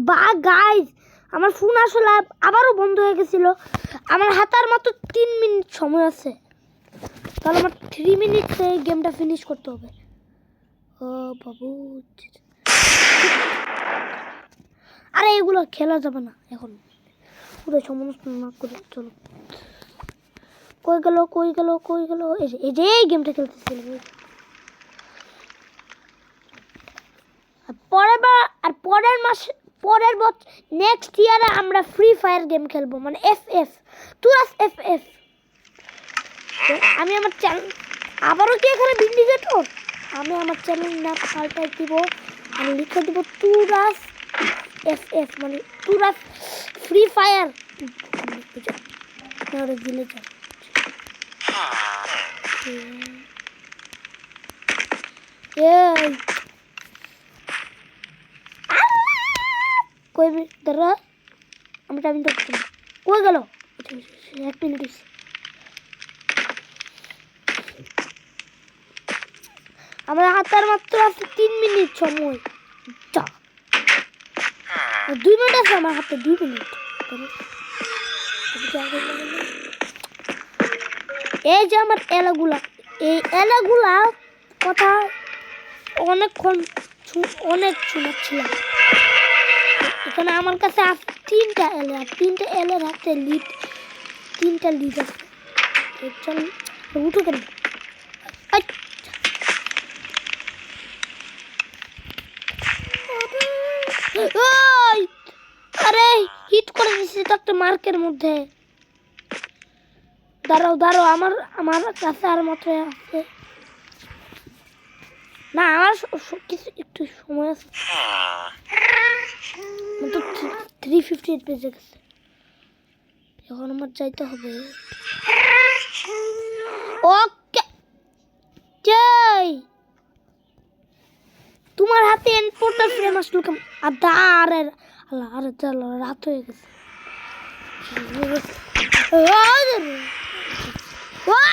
বা গাইস আমার ফোন আসলে আবারও বন্ধ হয়ে গেছিল। আমার হাতে আর মাত্র 3 মিনিট সময় আছে, তাহলে আমার 3 মিনিটে গেমটা ফিনিশ করতে হবে। ও বাবু, আরে এগুলো খেলা যাবে না এখন, পুরো সমস্ত না করে। চলো, কই গেল কই গেল কই গেল? এই যে এই গেমটা খেলতেছিলাম। পরের মাসে নেক্সট ইয়ারে আমরা ফ্রি ফায়ার গেম খেলবো, মানে FF তুরাস FF। আমি আমার চ্যানেল আবারও কি এখানে ভিন্ডিকেটর, আমি আমার চ্যানেল নাম পাল্টাই দিব, আমি লিখে দিব তুরাস FF, মানে তুরাস ফ্রি ফায়ার ভিলেজার। কই দাঁড়া, আমি টাইম দেখছি কই গেল। 1 মিনিট। আমার হাতের মাত্র আছে 3 মিনিট সময়। 2 মিনিট আছে আমার হাতে, 2 মিনিট। এই যে আমার এলাগুলা, এই এলাগুলা কথা অনেকক্ষণ অনেক শোনাচ্ছিলাম। এখানে আমার কাছে আছে 3টা এলে, আর 3টা এলের হাতে লিড, 3টা লিড আছে। চল উঠো কেন? আরে হিট করে দিচ্ছি তো একটা মার্কের মধ্যে। দাঁড়াও দাঁড়াও, আমার কাছে আর মাত্র আছে না, আমার কিছু একটু সময় আছে। 358 বেজে গেছে, এখন আমার যাইতে হবে। ওকে যাই, তোমার হাতে এনপোর্টার ফ্রেম আসলো কেমন? আরে আল্লাহ, আরে চলো রাত হয়ে গেছে।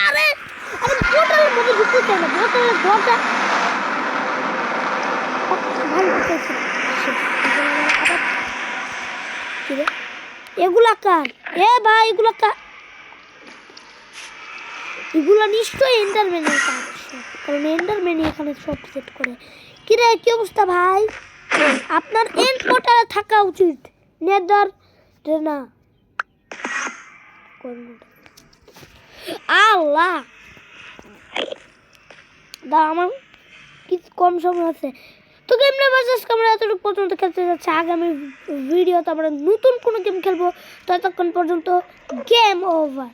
আরে বোতলের মধ্যে ঢুকতে চাই না, বোতলের দরজা এগুলা কার? এ ভাই এগুলা কার? এগুলা নিশ্চয়ই এন্ডারম্যানের কাজ, কারণ এন্ডারম্যানই এখানে সব সেট করে। কিরে কি অবস্থা ভাই? আপনার এনপোর্টারে থাকা উচিত, নেদার না। আল্লাহ দা, আমার কিছু কম সময় আছে তো। গেম ভার্সেস আমরা এতটুকু পর্যন্ত খেলতে যাচ্ছি। আগামী ভিডিওতে আমরা নতুন কোনো গেম খেলবো, ততক্ষণ পর্যন্ত গেম ওভার।